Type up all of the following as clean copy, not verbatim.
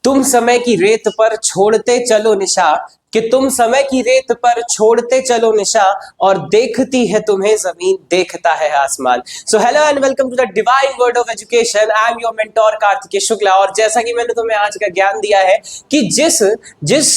तुम समय की रेत पर छोड़ते चलो निशा, कि तुम समय की रेत पर छोड़ते चलो निशा, और देखती है तुम्हें जमीन, देखता है आसमान। So hello and welcome to the divine word of education. I am your mentor Kartikeya Shukla. और जैसा कि मैंने तुम्हें आज का ज्ञान दिया है कि जिस जिस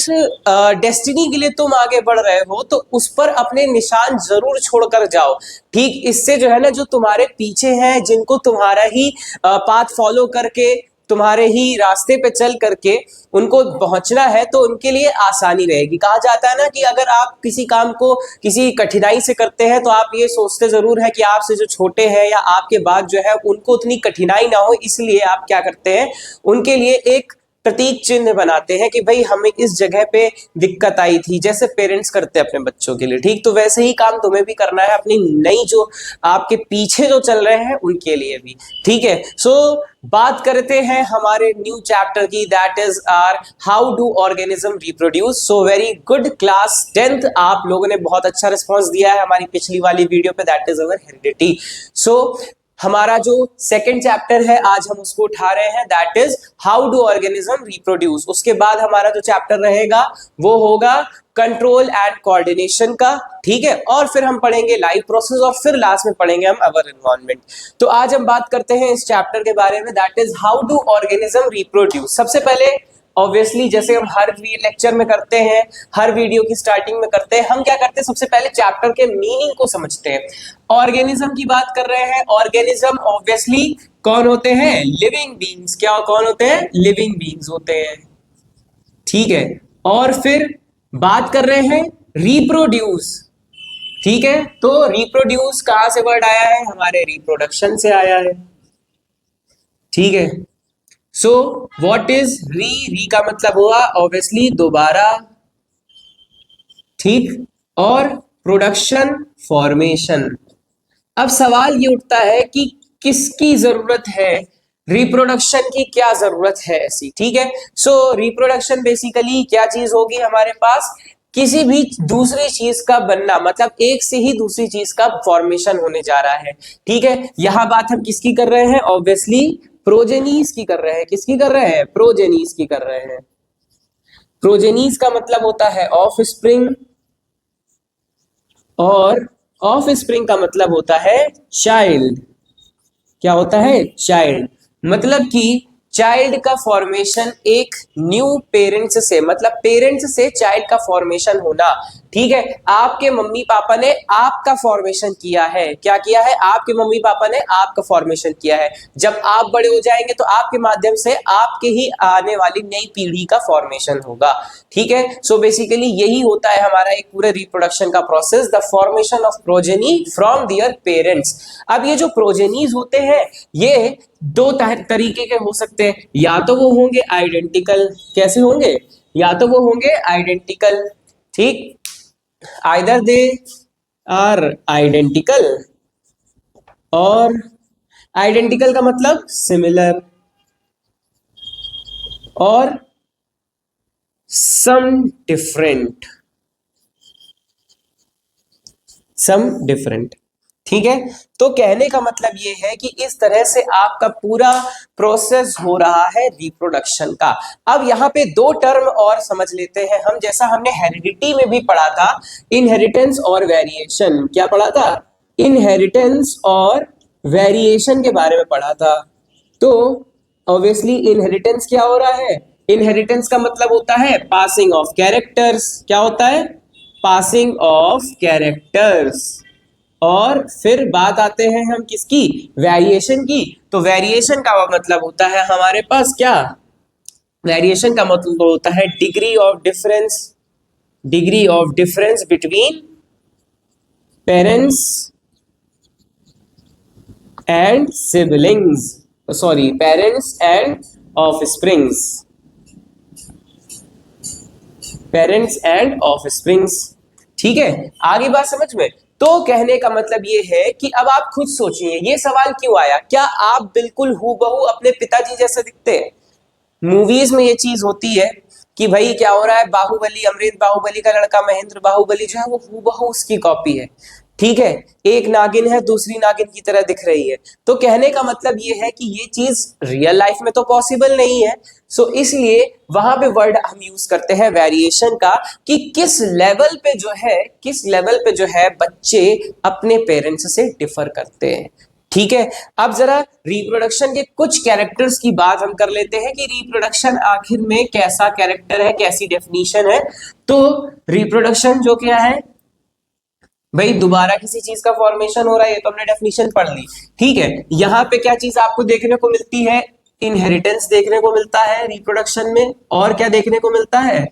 डेस्टिनी के लिए तुम आगे बढ़ रहे हो, तो उस पर अपने निशान जरूर छोड़कर जाओ। ठीक, इससे जो है ना, जो तुम्हारे पीछे हैं, जिनको तुम्हारा ही पाथ फॉलो करके, तुम्हारे ही रास्ते पे चल करके उनको पहुंचना है, तो उनके लिए आसानी रहेगी। कहा जाता है ना कि अगर आप किसी काम को किसी कठिनाई से करते हैं, तो आप ये सोचते जरूर है कि आपसे जो छोटे हैं या आपके बाद जो है उनको उतनी कठिनाई ना हो, इसलिए आप क्या करते हैं, उनके लिए एक प्रतीक चिन्ह बनाते हैं कि भाई हमें इस जगह पे दिक्कत आई थी, जैसे पेरेंट्स करते हैं अपने बच्चों के लिए। ठीक, तो वैसे ही काम तुम्हें भी करना है अपनी नई जो आपके पीछे जो चल रहे हैं उनके लिए भी। ठीक है, सो बात करते हैं हमारे न्यू चैप्टर की, that is our how do organism reproduce. So very good class 10th, आप लोगों ने बहुत अच्छा रिस्पॉन्स दिया है हमारी पिछली वाली वीडियो पे, दैट इज अवर हेरिडिटी। सो हमारा जो सेकंड चैप्टर है आज हम उसको उठा रहे हैं, that is how do organism reproduce. उसके बाद हमारा जो चैप्टर रहेगा वो होगा कंट्रोल एंड कोऑर्डिनेशन का। ठीक है, और फिर हम पढ़ेंगे लाइफ प्रोसेस, और फिर लास्ट में पढ़ेंगे हम अवर एनवायरनमेंट। तो आज हम बात करते हैं इस चैप्टर के बारे में, that is how do organism reproduce. सबसे पहले ऑब्वियसली जैसे हम हर लेक्चर में करते हैं, हर वीडियो की स्टार्टिंग में करते हैं, हम क्या करते हैं, सबसे पहले चैप्टर के मीनिंग को समझते हैं। ऑर्गेनिज्म की बात कर रहे हैं। ऑर्गेनिज्म ऑब्वियसली कौन होते हैं? Living beings. क्या कौन होते हैं? लिविंग बीइंग्स होते हैं। ठीक है, और फिर बात कर रहे हैं रिप्रोड्यूस। ठीक है, तो रिप्रोड्यूस कहां से वर्ड आया है? हमारे रिप्रोडक्शन से आया है। ठीक है, सो व्हाट इज री का मतलब हुआ ऑब्वियसली दोबारा। ठीक, और प्रोडक्शन फॉर्मेशन। अब सवाल ये उठता है कि किसकी जरूरत है रिप्रोडक्शन की, क्या जरूरत है ऐसी। ठीक है, सो रिप्रोडक्शन बेसिकली क्या चीज होगी हमारे पास? किसी भी दूसरी चीज का बनना, मतलब एक से ही दूसरी चीज का फॉर्मेशन होने जा रहा है। ठीक है, यहां बात हम किसकी कर रहे हैं? ऑब्वियसली प्रोजेनीज की कर रहे हैं। किसकी कर रहे हैं? प्रोजेनीज की कर रहे हैं। प्रोजेनीज का मतलब होता है ऑफ स्प्रिंग, और ऑफ स्प्रिंग का मतलब होता है चाइल्ड। क्या होता है? चाइल्ड। मतलब कि चाइल्ड का फॉर्मेशन एक न्यू पेरेंट्स से, मतलब पेरेंट्स से चाइल्ड का फॉर्मेशन होना। ठीक है, आपके मम्मी पापा ने आपका फॉर्मेशन किया है। क्या किया है? आपके मम्मी पापा ने आपका फॉर्मेशन किया है। जब आप बड़े हो जाएंगे तो आपके माध्यम से आपके ही आने वाली नई पीढ़ी का फॉर्मेशन होगा। ठीक है, सो बेसिकली यही होता है हमारा एक पूरे रिप्रोडक्शन का process, the formation of progeny from their parents. अब ये जो प्रोजेनीज होते हैं ये दो तरीके के हो सकते हैं। या तो वो होंगे आइडेंटिकल। कैसे होंगे? या तो वो होंगे आइडेंटिकल। ठीक, आइदर दे आर आइडेंटिकल, और आइडेंटिकल का मतलब सिमिलर, और सम डिफरेंट। Some different. ठीक है, तो कहने का मतलब ये है कि इस तरह से आपका पूरा प्रोसेस हो रहा है रिप्रोडक्शन का। अब यहाँ पे दो टर्म और समझ लेते हैं हम, जैसा हमने हेरिडिटी में भी पढ़ा था, इनहेरिटेंस और वेरिएशन। क्या पढ़ा था? इनहेरिटेंस और वेरिएशन के बारे में पढ़ा था। तो ऑब्वियसली इनहेरिटेंस क्या हो रहा है? इनहेरिटेंस का मतलब होता है पासिंग ऑफ कैरेक्टर्स। क्या होता है? Passing of characters. और फिर बात आते हैं हम किसकी? वेरिएशन की। तो वेरिएशन का मतलब होता है हमारे पास क्या? वेरिएशन का मतलब होता है degree of difference. Degree of difference between parents and siblings, sorry, parents and offsprings. Parents and offsprings. ठीक है, आगे बात समझ में? तो कहने का मतलब ये है कि अब आप खुद सोचिए ये सवाल क्यों आया। क्या आप बिल्कुल हूबहू अपने पिताजी जैसे दिखते हैं? मूवीज में ये चीज होती है कि भाई क्या हो रहा है, बाहुबली, अमृत बाहुबली का लड़का महेंद्र बाहुबली जो है वो हूबहू उसकी कॉपी है। ठीक है, एक नागिन है दूसरी नागिन की तरह दिख रही है। तो कहने का मतलब ये है कि ये चीज रियल लाइफ में तो पॉसिबल नहीं है। सो इसलिए वहां पे वर्ड हम यूज करते हैं वेरिएशन का, कि किस लेवल पे जो है बच्चे अपने पेरेंट्स से डिफर करते हैं। ठीक है, अब जरा रिप्रोडक्शन के कुछ कैरेक्टर्स की बात हम कर लेते हैं कि रिप्रोडक्शन आखिर में कैसा कैरेक्टर है, कैसी डेफिनेशन है। तो रिप्रोडक्शन जो क्या है भाई, दोबारा किसी चीज का फॉर्मेशन हो रहा है, ये तो हमने डेफिनेशन पढ़ ली। ठीक है, यहाँ पे क्या चीज आपको देखने को मिलती है, इनहेरिटेंस देखने को मिलता है रिप्रोडक्शन में, और क्या देखने को मिलता है,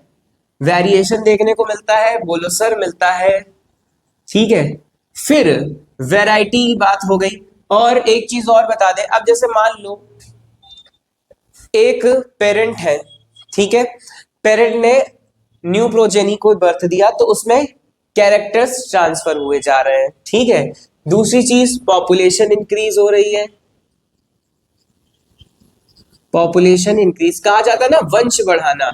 वेरिएशन देखने को मिलता है, बोलो सर मिलता है। ठीक है, फिर वैरायटी की बात हो गई। और एक चीज और बता दें, अब जैसे मान लो एक पेरेंट है, ठीक है, पेरेंट ने न्यू प्रोजेनी को बर्थ दिया, तो उसमें कैरेक्टर्स ट्रांसफर हुए जा रहे हैं। ठीक है, दूसरी चीज पॉपुलेशन इंक्रीज हो रही है, पॉपुलेशन इंक्रीज कहा जाता है ना, वंश बढ़ाना।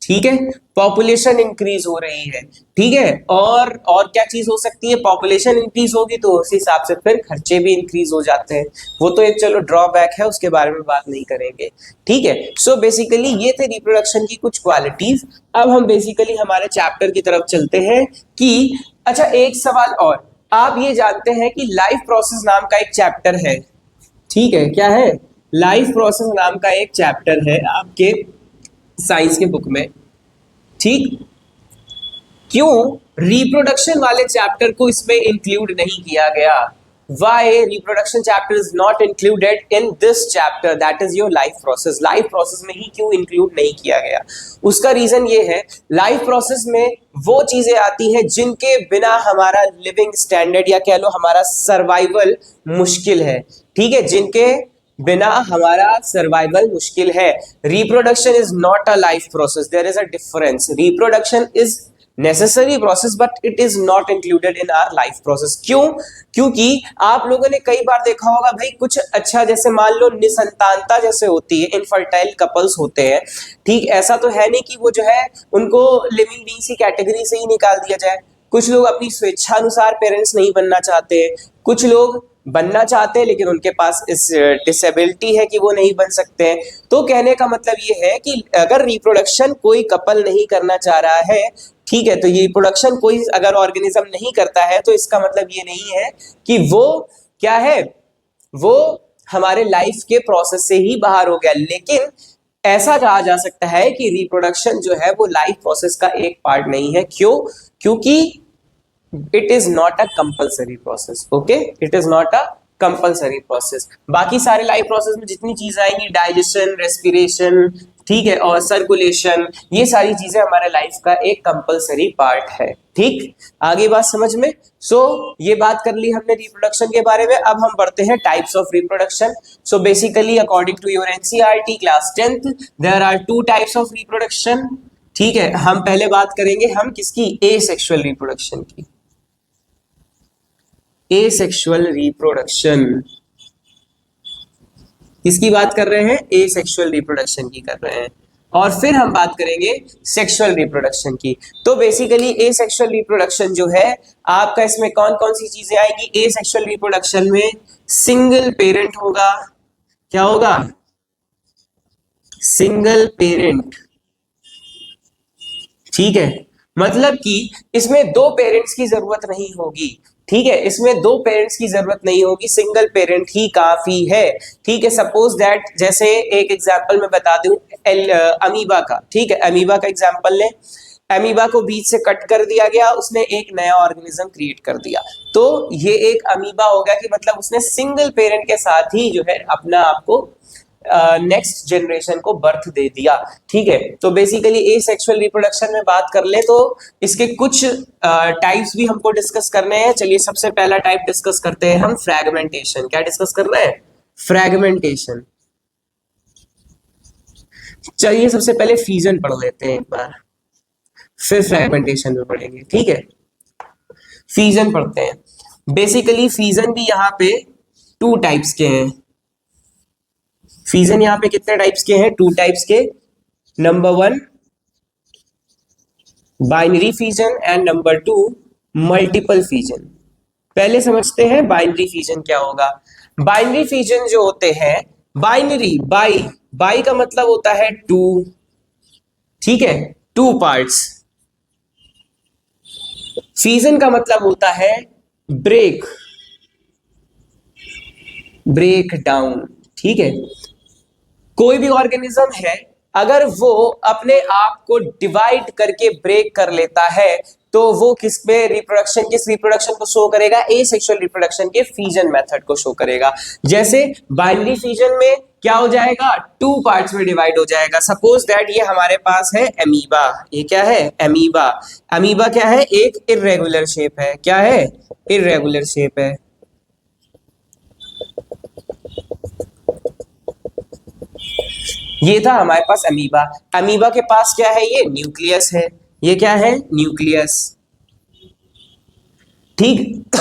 ठीक है, पॉपुलेशन इंक्रीज हो रही है। ठीक है, और क्या चीज हो सकती है, पॉपुलेशन इंक्रीज होगी तो उस हिसाब से फिर खर्चे भी इंक्रीज हो जाते हैं। वो तो एक चलो ड्रॉबैक है, उसके बारे में बात नहीं करेंगे। ठीक है, सो बेसिकली ये थे रिप्रोडक्शन की कुछ क्वालिटीज। अब हम बेसिकली हमारे चैप्टर की तरफ चलते हैं कि अच्छा, एक सवाल और, आप ये जानते हैं कि लाइफ प्रोसेस नाम का एक चैप्टर है। ठीक है, क्या है, लाइफ प्रोसेस नाम का एक चैप्टर है आपके साइंस के बुक में। ठीक, क्यों रिप्रोडक्शन वाले चैप्टर को इसमें इंक्लूड नहीं किया गया? Why reproduction chapter is not included in this chapter, that is your life process. Life process में ही क्यों इंक्लूड नहीं किया गया? उसका रीजन ये है, लाइफ प्रोसेस में वो चीजें आती हैं जिनके बिना हमारा लिविंग स्टैंडर्ड या कह लो हमारा सर्वाइवल मुश्किल है। ठीक है, जिनके बिना हमारा सर्वाइवल मुश्किल है। Reproduction is not a life process, there is a difference. Reproduction is necessary process but it is not included in our life process. क्यों? क्योंकि आप लोगों ने कई बार देखा होगा भाई, कुछ अच्छा जैसे मान लो निसंतानता जैसे होती है, इनफर्टाइल कपल्स होते हैं। ठीक, ऐसा तो है नहीं कि वो जो है उनको लिविंग बीइंग्स की कैटेगरी से ही निकाल दिया जाए। कुछ लोग अपनी स्वेच्छानुसार पेरेंट्स नहीं बनना चाहते, कुछ लोग बनना चाहते हैं लेकिन उनके पास इस डिसेबिलिटी है कि वो नहीं बन सकते हैं। तो कहने का मतलब ये है कि अगर रिप्रोडक्शन कोई कपल नहीं करना चाह रहा है, ठीक है, तो ये रिप्रोडक्शन कोई अगर ऑर्गेनिज्म नहीं करता है, तो इसका मतलब ये नहीं है कि वो क्या है, वो हमारे लाइफ के प्रोसेस से ही बाहर हो गया। लेकिन ऐसा कहा जा सकता है कि रिप्रोडक्शन जो है वो लाइफ प्रोसेस का एक पार्ट नहीं है। क्यों? क्योंकि it is not a compulsory process. Okay, it is not a compulsory process. बाकी सारे लाइफ प्रोसेस में जितनी चीजें आएंगी, डाइजेशन, रेस्पिरेशन, ठीक है, और सर्कुलेशन, ये सारी चीजें हमारे लाइफ का एक कंपल्सरी पार्ट है। ठीक, आगे बात समझ में? ये बात कर ली हमने रिप्रोडक्शन के बारे में। अब हम बढ़ते हैं types of reproduction. So basically according to your NCERT class 10th there are 2 types of reproduction. ठीक है, हम पहले बात करेंगे हम किसकी, एसेक्सुअल रिप्रोडक्शन की। एसेक्सुअल रिप्रोडक्शन किसकी बात कर रहे हैं, एसेक्सुअल रिप्रोडक्शन की कर रहे हैं। और फिर हम बात करेंगे सेक्सुअल रिप्रोडक्शन की। तो बेसिकली एसेक्सुअल रिप्रोडक्शन जो है आपका, इसमें कौन कौन सी चीजें आएंगी? एसेक्सुअल रिप्रोडक्शन में सिंगल पेरेंट होगा। क्या होगा? Single parent. ठीक है, मतलब कि इसमें दो पेरेंट्स की जरूरत नहीं होगी। ठीक है, इसमें दो पेरेंट्स की जरूरत नहीं होगी, सिंगल पेरेंट ही काफी है। ठीक है, सपोज दैट, जैसे एक एग्जांपल मैं बता दूं अमीबा का। ठीक है, अमीबा का एग्जांपल लें। अमीबा को बीच से कट कर दिया गया, उसने एक नया ऑर्गेनिज्म क्रिएट कर दिया, तो ये एक अमीबा हो गया, कि मतलब उसने सिंगल पेरेंट के साथ ही जो है अपना आपको नेक्स्ट जनरेशन को बर्थ दे दिया। ठीक है, तो बेसिकली एसेक्सुअल रिप्रोडक्शन में बात कर ले तो इसके कुछ टाइप्स भी हमको डिस्कस करने हैं। चलिए सबसे पहला टाइप डिस्कस करते हैं हम, फ्रैगमेंटेशन। क्या डिस्कस करना है? फ्रैगमेंटेशन। चलिए सबसे पहले फ्यूजन पढ़ लेते हैं एक बार, फिर फ्रैगमेंटेशन में पढ़ेंगे। ठीक है, फ्यूजन पढ़ते हैं। बेसिकली फ्यूजन भी यहाँ पे 2 टाइप्स के हैं। फ्यूजन यहाँ पे कितने टाइप्स के हैं? 2 टाइप्स के। Number 1 binary fusion and number 2 multiple fusion. पहले समझते हैं बाइनरी फिजन क्या होगा। बाइनरी फिजन जो होते हैं, बाइनरी, बाई का मतलब होता है टू, ठीक है, टू पार्ट्स। फिजन का मतलब होता है ब्रेक, ब्रेक डाउन, ठीक है। कोई भी ऑर्गेनिज्म है, अगर वो अपने आप को डिवाइड करके ब्रेक कर लेता है तो वो किस रिप्रोडक्शन को शो करेगा, एसेक्सुअल रिप्रोडक्शन के फिजन मेथड को शो करेगा। जैसे बाइनरी फिजन में क्या हो जाएगा, टू पार्ट्स में डिवाइड हो जाएगा। सपोज दैट ये हमारे पास है एमीबा, ये क्या है, एमीबा। एमीबा क्या है, एक इर्रेगुलर शेप है, क्या है, इर्रेगुलर शेप है। ये था हमारे पास अमीबा। अमीबा के पास क्या है, ये न्यूक्लियस है, ये क्या है, न्यूक्लियस, ठीक।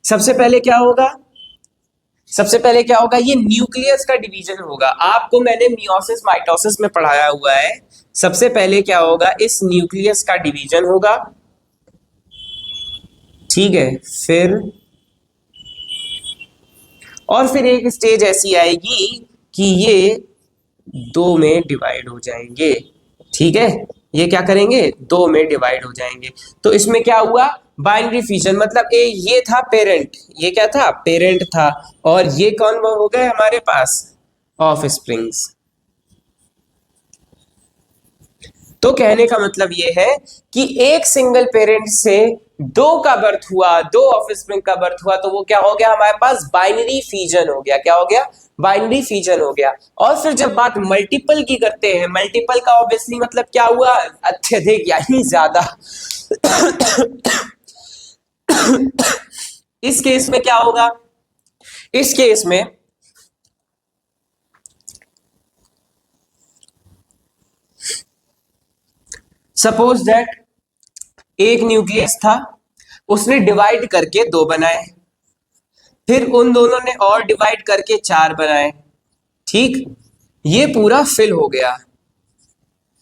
सबसे पहले क्या होगा, सबसे पहले क्या होगा, ये न्यूक्लियस का डिवीजन होगा। आपको मैंने मियोसिस माइटोसिस में पढ़ाया हुआ है। सबसे पहले क्या होगा, इस न्यूक्लियस का डिवीजन होगा, ठीक है। फिर एक स्टेज ऐसी आएगी कि ये दो में डिवाइड हो जाएंगे, ठीक है। ये क्या करेंगे, दो में डिवाइड हो जाएंगे। तो इसमें क्या हुआ, बाइनरी फिजन, मतलब ये था पेरेंट, ये क्या था, पेरेंट था, और ये कौन हो गए हमारे पास, ऑफ स्प्रिंग्स। तो कहने का मतलब ये है कि एक सिंगल पेरेंट से दो का बर्थ हुआ, दो ऑफस्प्रिंग का बर्थ हुआ, तो वो क्या हो गया हमारे पास, बाइनरी फिजन हो गया। क्या हो गया, बाइनरी फिजन हो गया। और फिर जब बात मल्टीपल की करते हैं, मल्टीपल का ऑब्वियसली मतलब क्या हुआ, अत्यधिक यानी ज्यादा। इस केस में क्या होगा, इस केस में सपोज दैट एक न्यूक्लियस था, उसने डिवाइड करके दो बनाए, फिर उन दोनों ने और डिवाइड करके चार बनाए, ठीक। ये पूरा फिल हो गया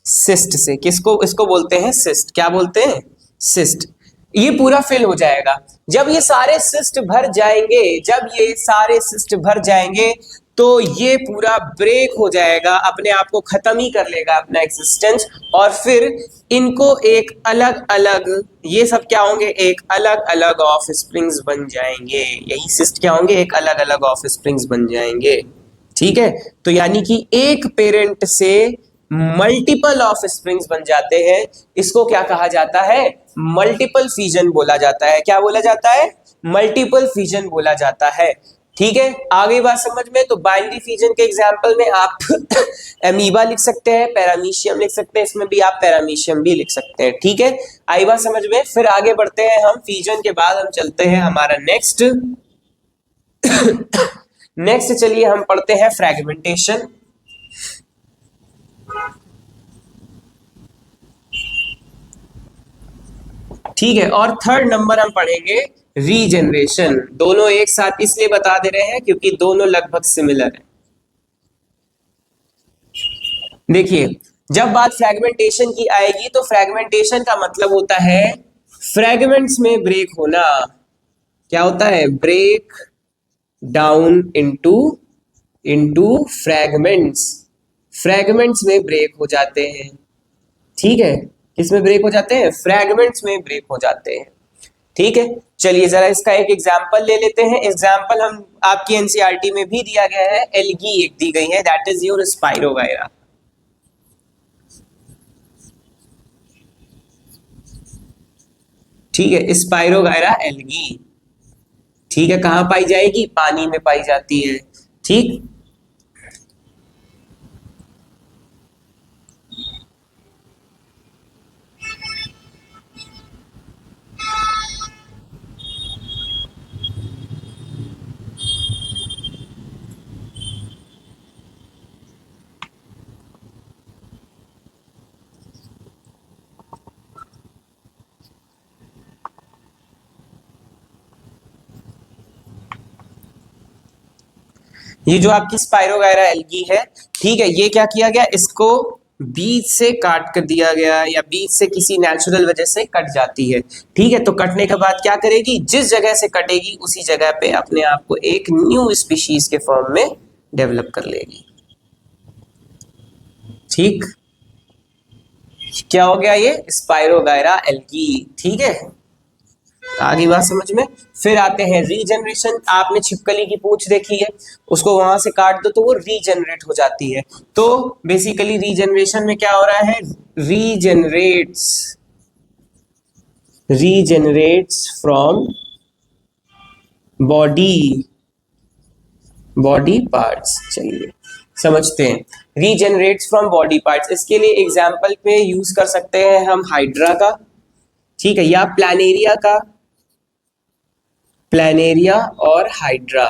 सिस्ट से, किसको, इसको बोलते हैं सिस्ट, क्या बोलते हैं, सिस्ट। ये पूरा फिल हो जाएगा। जब ये सारे सिस्ट भर जाएंगे, जब ये सारे सिस्ट भर जाएंगे तो ये पूरा ब्रेक हो जाएगा, अपने आप को खत्म ही कर लेगा, अपना एग्जिस्टेंस। और फिर इनको एक अलग अलग, ये सब क्या होंगे, एक अलग अलग ऑफ स्प्रिंग्स बन जाएंगे। यही सिस्ट क्या होंगे, एक अलग अलग ऑफ स्प्रिंग्स बन जाएंगे, ठीक है। तो यानी कि एक पेरेंट से मल्टीपल ऑफ स्प्रिंग्स बन जाते हैं। इसको क्या कहा जाता है, मल्टीपल फिजन बोला जाता है। क्या बोला जाता है, मल्टीपल फिजन बोला जाता है, ठीक है। आगे बात समझ में, तो बाइनरी फिजन के एग्जांपल में आप एमीबा लिख सकते हैं, पैरामीशियम लिख सकते हैं, इसमें भी आप पैरामीशियम भी लिख सकते हैं, ठीक है। आई बात समझ में। फिर आगे बढ़ते हैं हम, फिजन के बाद हम चलते हैं हमारा नेक्स्ट। नेक्स्ट चलिए हम पढ़ते हैं फ्रैगमेंटेशन, ठीक है। और थर्ड नंबर हम पढ़ेंगे रीजनरेशन। दोनों एक साथ इसलिए बता दे रहे हैं क्योंकि दोनों लगभग सिमिलर है। देखिए, जब बात फ्रैगमेंटेशन की आएगी तो फ्रैगमेंटेशन का मतलब होता है फ्रैगमेंट्स में ब्रेक होना। क्या होता है, break down into into fragments, fragments में ब्रेक हो जाते हैं, ठीक है। किसमें ब्रेक हो जाते हैं, फ्रैगमेंट्स में ब्रेक हो जाते हैं, ठीक है। चलिए जरा इसका एक एग्जांपल ले लेते हैं। एग्जांपल हम आपकी एनसीईआरटी में भी दिया गया है, एल्गी एक दी गई है, दैट इज योर स्पाइरोगायरा, ठीक है। स्पाइरोगायरा एल्गी, ठीक है। कहां पाई जाएगी, पानी में पाई जाती है, ठीक। ये जो आपकी स्पाइरोगायरा एल्गी है, ठीक है, ये क्या किया गया, इसको बीच से काट कर दिया गया या बीच से किसी नेचुरल वजह से कट जाती है, ठीक है। तो कटने के बाद क्या करेगी, जिस जगह से कटेगी उसी जगह पे अपने आप को एक न्यू स्पीशीज के फॉर्म में डेवलप कर लेगी, ठीक। क्या हो गया ये, स्पाइरोगायरा एल्गी, ठीक है। आगे बात समझ में। फिर आते हैं रीजनरेशन। आपने छिपकली की पूंछ देखी है, उसको वहां से काट दो तो वो रीजनरेट हो जाती है। तो बेसिकली रीजनरेशन में क्या हो रहा है, रीजनरेट्स फ्रॉम बॉडी पार्ट्स। चलिए समझते हैं, रीजनरेट्स फ्रॉम बॉडी पार्ट्स। इसके लिए एग्जाम्पल पे यूज कर सकते हैं हम हाइड्रा का, ठीक है, या प्लानेरिया और हाइड्रा,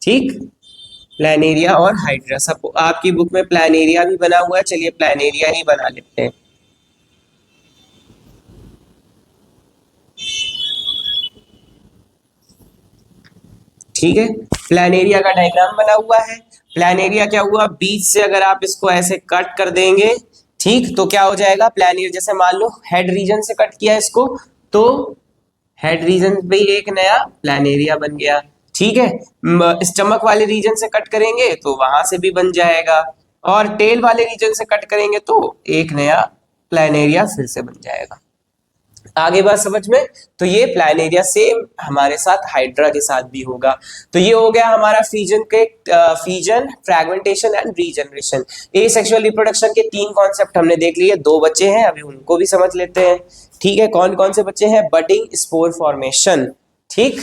ठीक। प्लानेरिया और हाइड्रा, सब आपकी बुक में प्लानेरिया भी बना हुआ है, चलिए प्लानेरिया ही बना लेते हैं। ठीक है, प्लानेरिया का डायग्राम बना हुआ है। प्लानेरिया क्या हुआ, बीच से अगर आप इसको ऐसे कट कर देंगे, ठीक, तो क्या हो जाएगा, प्लानेरिया जैसे मान लो हेड रीजन से कट किया इसको, तो हेड रीजन पे एक नया प्लानेरिया बन गया, ठीक है। स्टमक वाले रीजन से कट करेंगे तो वहां से भी बन जाएगा, और टेल वाले रीजन से कट करेंगे तो एक नया प्लानेरिया फिर से बन जाएगा। आगे बात समझ में। तो ये प्लानेरिया सेम हमारे साथ हाइड्रा के साथ भी होगा। तो ये हो गया हमारा fission, fragmentation and regeneration. A sexual reproduction के 3 कॉन्सेप्ट हमने देख लिए, 2 बच्चे हैं, अभी उनको भी समझ लेते हैं, ठीक है। कौन कौन से बच्चे हैं, बडिंग, स्पोर फॉर्मेशन, ठीक।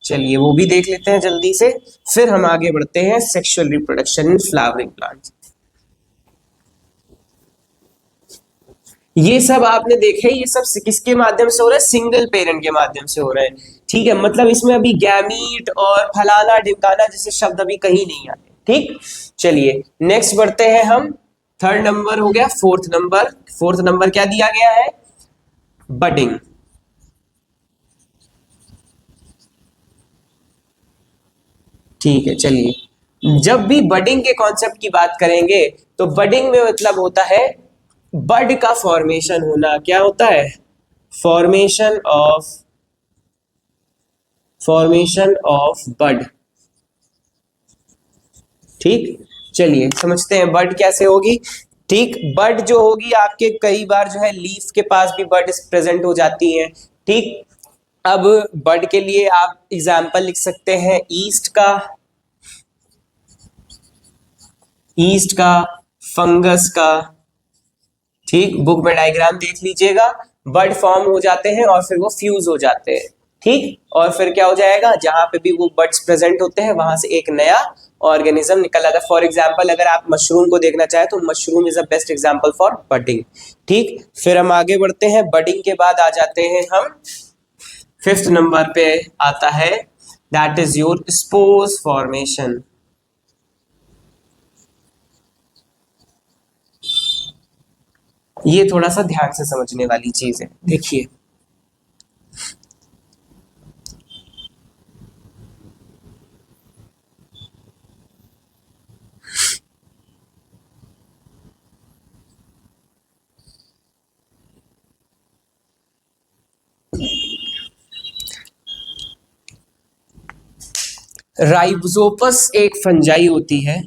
चलिए वो भी देख लेते हैं जल्दी से, फिर हम आगे बढ़ते हैं sexual reproduction in flowering plants. ये सब आपने देखे, ये सब किसके माध्यम से हो रहा है, सिंगल पेरेंट के माध्यम से हो रहा है, ठीक है। मतलब इसमें अभी गैमीट और फलाना ढिमकाना जैसे शब्द अभी कहीं नहीं आते, ठीक। चलिए नेक्स्ट बढ़ते हैं हम, 3rd नंबर हो गया, 4th नंबर क्या दिया गया है, बडिंग। ठीक है, चलिए जब भी बडिंग के कॉन्सेप्ट की बात करेंगे तो बडिंग में मतलब होता है बड का फॉर्मेशन होना। क्या होता है, फॉर्मेशन ऑफ बड, ठीक। चलिए समझते हैं बड कैसे होगी, ठीक। बड जो होगी आपके कई बार जो है लीफ के पास भी बड प्रेजेंट हो जाती है, ठीक। अब बड के लिए आप एग्जाम्पल लिख सकते हैं ईस्ट का, फंगस का, ठीक। बुक में डायग्राम देख लीजिएगा, बड फॉर्म हो जाते हैं और फिर वो फ्यूज हो जाते हैं, ठीक। और फिर क्या हो जाएगा, जहां पे भी वो बड्स प्रेजेंट होते हैं वहां से एक नया ऑर्गेनिज्म निकल आता है। फॉर एग्जाम्पल अगर आप मशरूम को देखना चाहे तो mushroom is a best example for budding, ठीक। फिर हम आगे बढ़ते हैं, बडिंग के बाद आ जाते हैं हम 5th नंबर पे आता है, that is your spores formation. ये थोड़ा सा ध्यान से समझने वाली चीज है, देखिए राइजोपस एक फंजाई होती है,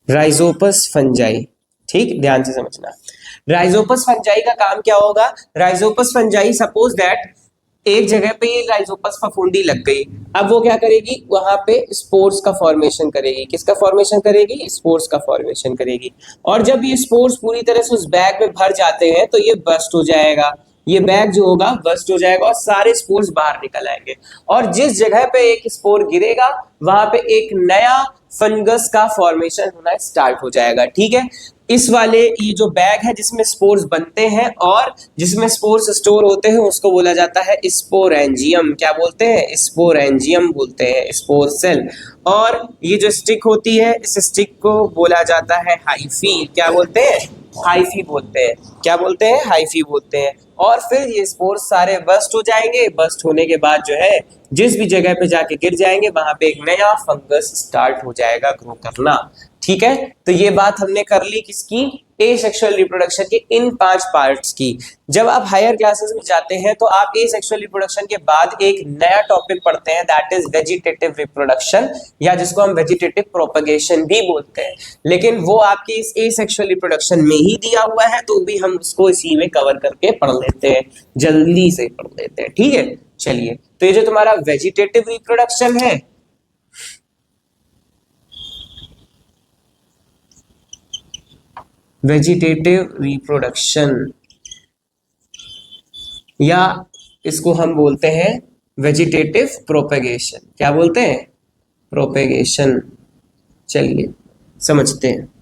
राइजोपस फंजाई, ठीक, ध्यान से समझना। राइजोपस फंजाई का काम क्या होगा, राइजोपस फंजाई सपोज दैट एक जगह पे ये राइजोपस फफूंदी लग गई, अब वो क्या करेगी, वहां पे स्पोर्स का फॉर्मेशन करेगी। किसका फॉर्मेशन करेगी, स्पोर्स का फॉर्मेशन करेगी। और जब ये स्पोर्स पूरी तरह से उस बैग में भर जाते हैं तो ये बस्ट हो जाएगा, ये बैग जो होगा बस्ट हो जाएगा और सारे स्पोर्स बाहर निकल आएंगे। और जिस जगह पे एक स्पोर गिरेगा वहां पे एक नया फंगस का फॉर्मेशन होना स्टार्ट हो जाएगा, ठीक है। इस वाले ये जो बैग है जिसमें स्पोर्स बनते हैं और जिसमें स्पोर्स स्टोर होते हैं उसको बोला जाता है स्पोरेंजियम। क्या बोलते हैं, स्पोरेंजियम बोलते हैं, स्पोर सेल। और ये जो स्टिक होती है इस स्टिक को बोला जाता है हाइफी। क्या बोलते हैं, हाइफी बोलते हैं। क्या बोलते हैं, हाइफी बोलते हैं। और फिर ये स्पोर्स सारे बस्ट हो जाएंगे, बस्ट होने के बाद जो है जिस भी जगह पे जाके गिर जाएंगे वहां पे एक नया फंगस स्टार्ट हो जाएगा ग्रो करना, ठीक है, तो ये बात हमने कर ली किसकी, ए सेक्सुअल रिप्रोडक्शन के इन 5 पार्ट्स की। जब आप हायर क्लासेस में जाते हैं तो आप ए सेक्सुअल रिप्रोडक्शन के बाद एक नया टॉपिक पढ़ते हैं, दैट इज वेजिटेटिव रिप्रोडक्शन, या जिसको हम वेजिटेटिव प्रोपगेशन भी बोलते हैं। लेकिन वो आपके इस ए सेक्सुअल रिप्रोडक्शन में ही दिया हुआ है, तो भी हम उसको इसी में कवर करके पढ़ लेते हैं, जल्दी से पढ़ लेते हैं। ठीक है, चलिए, तो ये जो तुम्हारा वेजिटेटिव रिप्रोडक्शन है, वेजिटेटिव रिप्रोडक्शन, या इसको हम बोलते हैं वेजिटेटिव प्रोपेगेशन। क्या बोलते हैं, प्रोपेगेशन। चलिए समझते हैं।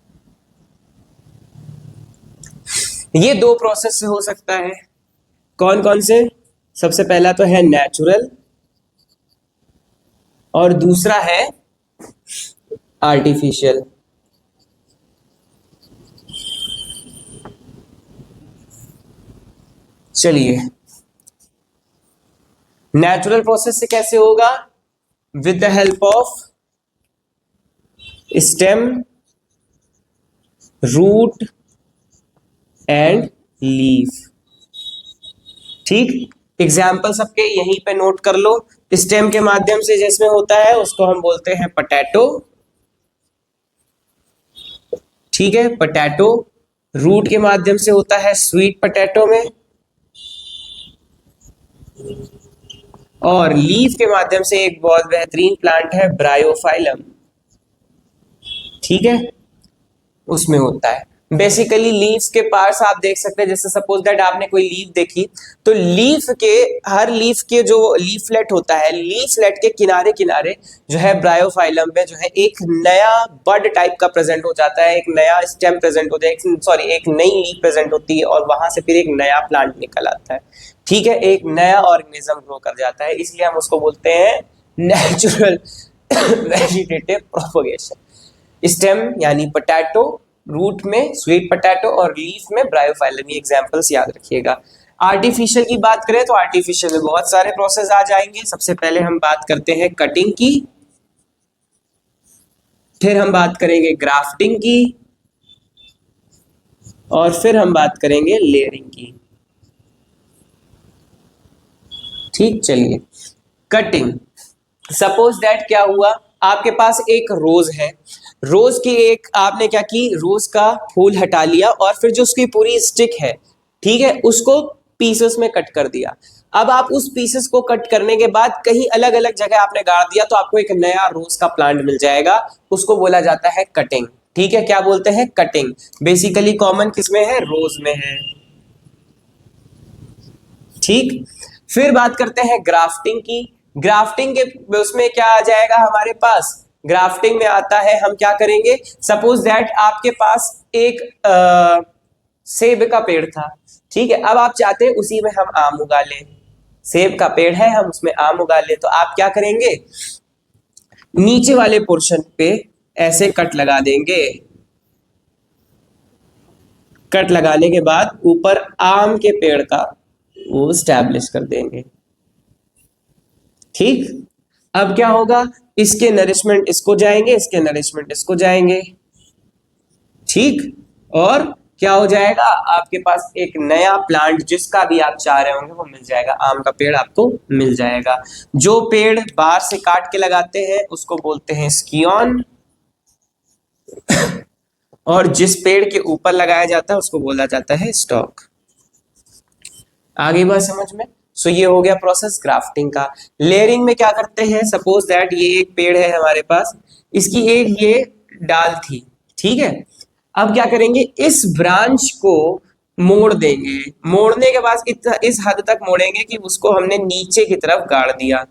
ये 2 प्रोसेस से हो सकता है। कौन कौन से, सबसे पहला तो है नेचुरल और दूसरा है आर्टिफिशियल। चलिए, नेचुरल प्रोसेस से कैसे होगा, with the help of stem, root and leaf. ठीक, एग्जाम्पल सबके यहीं पे नोट कर लो। स्टेम के माध्यम से जिसमें होता है उसको हम बोलते हैं पोटैटो, ठीक है, पोटैटो। रूट के माध्यम से होता है स्वीट पोटैटो में, और लीफ के माध्यम से एक बहुत बेहतरीन प्लांट है ब्रायोफाइलम, ठीक है, उसमें होता है। बेसिकली लीव्स के पार्ट्स आप देख सकते हैं, जैसे सपोज दैट आपने कोई लीफ देखी, तो लीफ के, हर लीफ के जो लीफलेट होता है, लीफलेट के किनारे किनारे जो है ब्रायोफाइलम में जो है एक नया बड टाइप का प्रेजेंट हो जाता है, एक नया स्टेम प्रेजेंट होता है, एक नई लीफ प्रेजेंट होती है, और वहां से फिर एक नया प्लांट निकल आता है। ठीक है, एक नया ऑर्गेनिज्म ग्रो कर जाता है, इसलिए हम उसको बोलते हैं नेचुरल वेजिटेटिव प्रोपगेशन। स्टेम यानी पोटैटो, रूट में स्वीट पोटैटो और लीफ में ब्रायोफाइलम, ये एग्जांपल्स याद रखिएगा। आर्टिफिशियल की बात करें तो आर्टिफिशियल में बहुत सारे प्रोसेस आ जाएंगे। सबसे पहले हम बात करते हैं कटिंग की, फिर हम बात करेंगे ग्राफ्टिंग की, और फिर हम बात करेंगे लेयरिंग की। ठीक, चलिए, कटिंग। सपोज दैट क्या हुआ, आपके पास एक रोज है, रोज की एक आपने क्या की, रोज का फूल हटा लिया और फिर जो उसकी पूरी स्टिक है, ठीक है, उसको पीसेस में कट कर दिया। अब आप उस पीसेस को कट करने के बाद कहीं अलग अलग जगह आपने गाड़ दिया, तो आपको एक नया रोज का प्लांट मिल जाएगा, उसको बोला जाता है कटिंग। ठीक है, क्या बोलते हैं, कटिंग। बेसिकली कॉमन किसमें है, रोज में है। ठीक, फिर बात करते हैं ग्राफ्टिंग की। ग्राफ्टिंग के उसमें क्या आ जाएगा हमारे पास, ग्राफ्टिंग में आता है, हम क्या करेंगे, सपोज दैट आपके पास एक सेब का पेड़ था, ठीक है, अब आप चाहते हैं उसी में हम आम उगा लें। सेब का पेड़ है, हम उसमें आम उगा लें, तो आप क्या करेंगे, नीचे वाले पोर्शन पे ऐसे कट लगा देंगे। कट लगाने के बाद ऊपर आम के पेड़ का वो स्टैब्लिश कर देंगे। ठीक, अब क्या होगा, इसके नरिशमेंट इसको जाएंगे, इसके नरिशमेंट इसको जाएंगे। ठीक, और क्या हो जाएगा, आपके पास एक नया प्लांट जिसका भी आप चाह रहे होंगे वो मिल जाएगा, आम का पेड़ आपको मिल जाएगा। जो पेड़ बाहर से काट के लगाते हैं उसको बोलते हैं स्कियोन, और जिस पेड़ के ऊपर लगाया जाता है उसको बोला जाता है स्टॉक। आगे बात समझ में। सो ये हो गया प्रोसेस ग्राफ्टिंग का। लेयरिंग में क्या करते हैं, सपोज दैट ये एक पेड़ है हमारे पास, इसकी एक ये डाल थी, ठीक है, अब क्या करेंगे, इस ब्रांच को मोड़ देंगे। मोड़ने के बाद इस हद तक मोड़ेंगे कि उसको हमने नीचे की तरफ गाड़ दिया।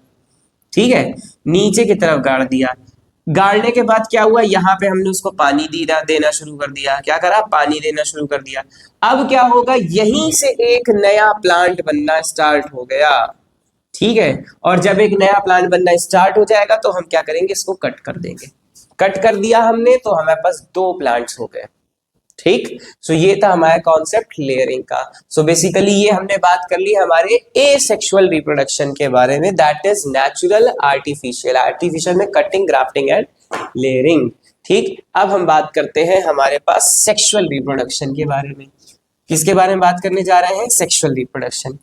ठीक है, नीचे की तरफ गाड़ दिया। गाड़ने के बाद क्या हुआ, यहाँ पे हमने उसको पानी देना शुरू कर दिया। क्या करा, पानी देना शुरू कर दिया। अब क्या होगा, यहीं से एक नया प्लांट बनना स्टार्ट हो गया। ठीक है, और जब एक नया प्लांट बनना स्टार्ट हो जाएगा तो हम क्या करेंगे, इसको कट कर देंगे। कट कर दिया हमने तो हमारे पास 2 प्लांट्स हो गए। ठीक, सो ये था हमारा कॉन्सेप्ट लेयरिंग का। सो बेसिकली ये हमने बात कर ली हमारे एसेक्सुअल रिप्रोडक्शन के बारे में, that is natural, artificial. Artificial में कटिंग, ग्राफ्टिंग एंड लेयरिंग। ठीक, अब हम बात करते हैं हमारे पास सेक्सुअल रिप्रोडक्शन के बारे में। किसके बारे में बात करने जा रहे हैं? Sexual reproduction.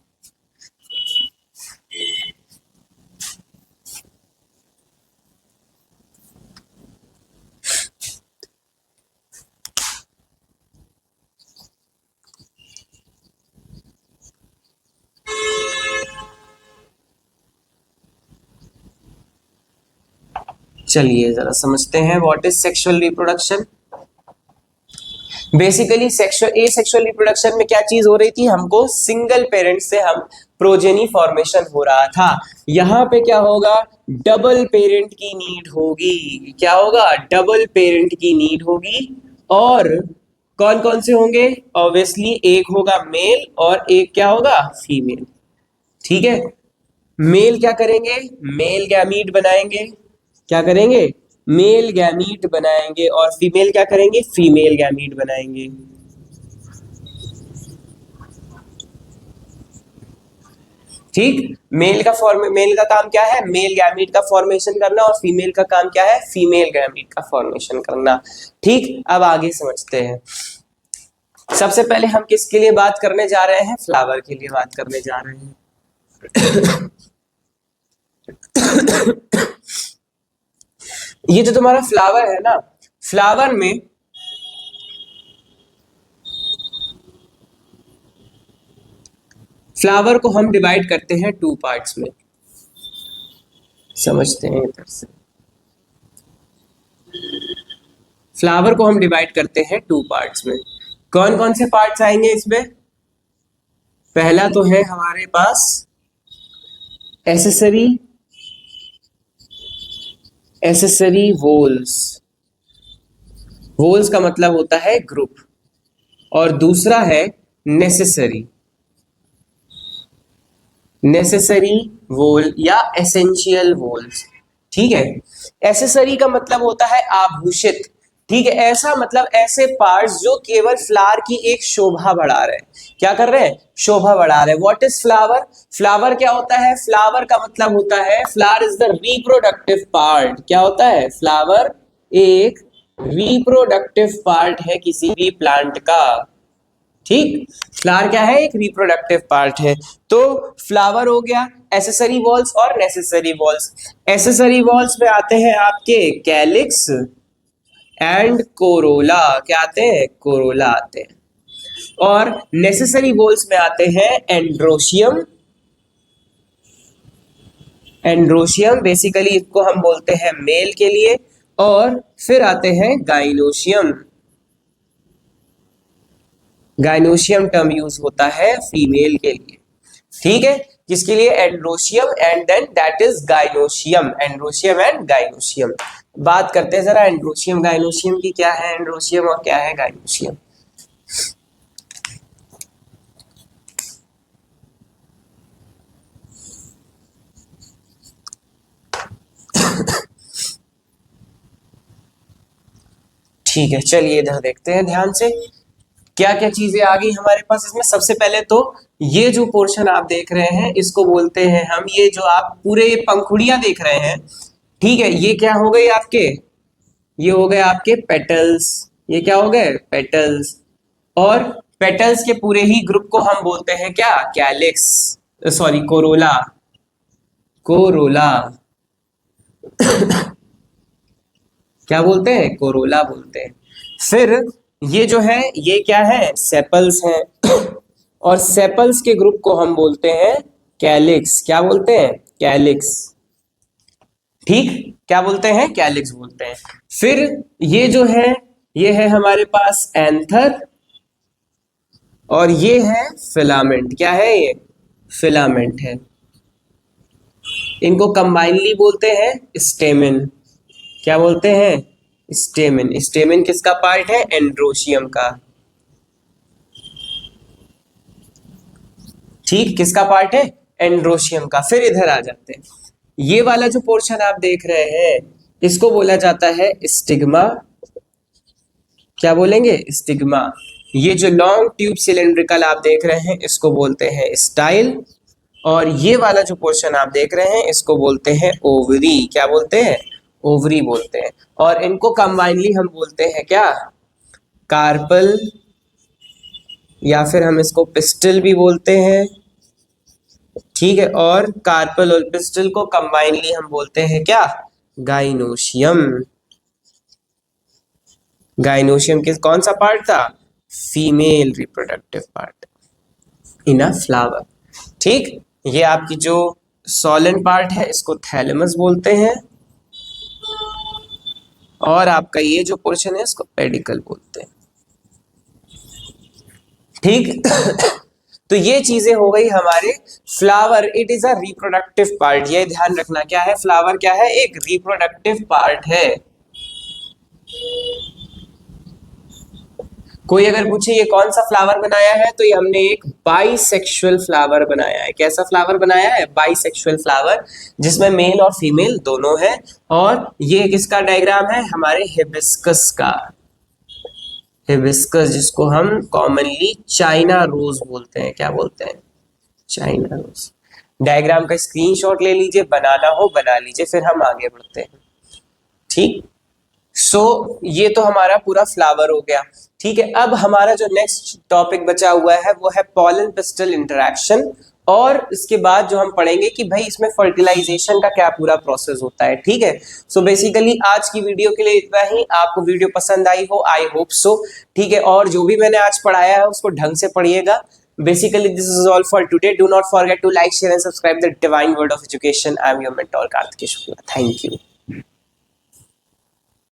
चलिए जरा समझते हैं what is sexual reproduction. Basically sexual reproduction में क्या चीज हो रही थी? हमको सिंगल पेरेंट से हम प्रोजेनी फॉर्मेशन हो रहा था। यहाँ पे क्या होगा? डबल पेरेंट की नीड होगी। क्या होगा? डबल पेरेंट की नीड होगी। और कौन कौन से होंगे? ऑब्वियसली एक होगा मेल और एक क्या होगा? फीमेल। ठीक है, मेल क्या करेंगे? मेल गैमीट बनाएंगे। क्या करेंगे? मेल गैमीट बनाएंगे। और फीमेल क्या करेंगे? फीमेल गैमीट बनाएंगे। ठीक, मेल का काम क्या है? मेल गैमीट का फॉर्मेशन करना। और फीमेल का काम क्या है? फीमेल गैमीट का फॉर्मेशन करना। ठीक, अब आगे समझते हैं। सबसे पहले हम किसके लिए बात करने जा रहे हैं? फ्लावर के लिए बात करने जा रहे हैं। ये जो तुम्हारा फ्लावर है ना, फ्लावर में फ्लावर को हम डिवाइड करते हैं टू पार्ट्स में। समझते हैं इधर से। फ्लावर को हम डिवाइड करते हैं टू पार्ट्स में। कौन कौन से पार्ट्स आएंगे इसमें? पहला तो है हमारे पास एसेसरी वोल्स। वोल्स का मतलब होता है ग्रुप। और दूसरा है नेसेसरी वोल या एसेंशियल वोल्स। ठीक है, एसेसरी का मतलब होता है आभूषित। ठीक है, ऐसा मतलब ऐसे पार्ट्स जो केवल फ्लावर की एक शोभा बढ़ा रहे हैं। क्या कर रहे हैं? शोभा बढ़ा रहे हैं। What is flower? फ्लावर क्या होता है? फ्लावर का मतलब होता है, flower is the reproductive part. क्या होता है? फ्लावर एक रिप्रोडक्टिव पार्ट है किसी भी प्लांट का। ठीक, फ्लावर क्या है? एक रिप्रोडक्टिव पार्ट है। तो फ्लावर हो गया, एसेसरी वॉल्स और नेसेसरी वॉल्स। एसेसरी वॉल्स में आते हैं आपके कैलिक्स एंड कोरोला। क्या आते हैं? कोरोला आते हैं। और नेसेसरी वॉल्स में आते हैं एंड्रोशियम। बेसिकली इसको हम बोलते हैं मेल के लिए। और फिर आते हैं गाइनोशियम। गाइनोशियम टर्म यूज होता है फीमेल के लिए। ठीक है, किसके लिए? Androecium and then that is gynoecium. Androecium and gynoecium. बात करते हैं जरा एंड्रोशियम गाइनोशियम की। क्या है एंड्रोशियम और क्या है गाइनोशियम? ठीक है, चलिए इधर देखते हैं ध्यान से क्या क्या चीजें आ गई हमारे पास इसमें। सबसे पहले तो ये जो पोर्शन आप देख रहे हैं इसको बोलते हैं हम, ये जो आप पूरे पंखुड़ियां देख रहे हैं, ठीक है, ये क्या हो गए आपके? ये हो गए आपके पेटल्स। ये क्या हो गए? पेटल्स। और पेटल्स के पूरे ही ग्रुप को हम बोलते हैं क्या? Calyx, sorry Corolla. कोरोला क्या बोलते हैं? कोरोला बोलते हैं। फिर ये जो है ये क्या है? सेपल्स हैं। और सेपल्स के ग्रुप को हम बोलते हैं कैलिक्स। क्या बोलते हैं? कैलिक्स। ठीक, क्या बोलते हैं? कैलिक्स बोलते हैं। फिर ये जो है ये है हमारे पास एंथर। और ये है फिलामेंट। क्या है ये? फिलामेंट है। इनको कंबाइनली बोलते हैं स्टेमेन। क्या बोलते हैं? स्टेमेन। स्टेमेन किसका पार्ट है? एंड्रोशियम का। ठीक, किसका पार्ट है? एंड्रोशियम का। फिर इधर आ जाते हैं। ये वाला जो पोर्शन आप देख रहे हैं इसको बोला जाता है स्टिग्मा। क्या बोलेंगे? स्टिग्मा। ये जो लॉन्ग ट्यूब सिलेंड्रिकल आप देख रहे हैं इसको बोलते हैं स्टाइल। और ये वाला जो पोर्शन आप देख रहे हैं इसको बोलते हैं ओवरी। क्या बोलते हैं? ओवरी बोलते हैं। और इनको कंबाइनली हम बोलते हैं क्या, कार्पल, या फिर हम इसको पिस्टल भी बोलते हैं, ठीक है। और कार्पल और पिस्टल को कंबाइनली हम बोलते हैं क्या, गाइनोशियम। गाइनोशियम किस कौन सा पार्ट था, female reproductive part in a flower, ठीक। ये आपकी जो सॉलन पार्ट है इसको थैलेमस बोलते हैं, और आपका ये जो पोर्शन है इसको पेडिकल बोलते हैं, ठीक। तो ये चीजें हो गई हमारे flower, it is a reproductive part. ये ध्यान रखना क्या है, फ्लावर क्या है, एक रिप्रोडक्टिव पार्ट है। कोई अगर पूछे ये कौन सा फ्लावर बनाया है, तो ये हमने एक बाइसेक्सुअल फ्लावर बनाया है। कैसा फ्लावर बनाया है, बाइसेक्सुअल फ्लावर, जिसमें मेल और फीमेल दोनों है। और ये किसका डायग्राम है, हमारे हिबिस्कस का। हिबिस्कस जिसको हम कॉमनली चाइना रोज बोलते हैं, क्या बोलते हैं, चाइना रोज। डायग्राम का स्क्रीनशॉट ले लीजिए, बनाना हो बना लीजिए, फिर हम आगे बढ़ते हैं, ठीक। सो ये तो हमारा पूरा फ्लावर हो गया, ठीक है। अब हमारा जो नेक्स्ट टॉपिक बचा हुआ है वो है पॉलन पिस्टल इंटरेक्शन, और इसके बाद जो हम पढ़ेंगे कि भाई इसमें फर्टिलाइजेशन का क्या पूरा प्रोसेस होता है, ठीक है। सो बेसिकली आज की वीडियो के लिए इतना ही। आपको वीडियो पसंद आई हो, आई होप सो, ठीक है। और जो भी मैंने आज पढ़ाया है उसको ढंग से पढ़िएगा। Basically, this is all for today. Do not forget to like, share, and subscribe the Divine Word of Education. I am your mentor, Karthikesh Shukla. Thank you.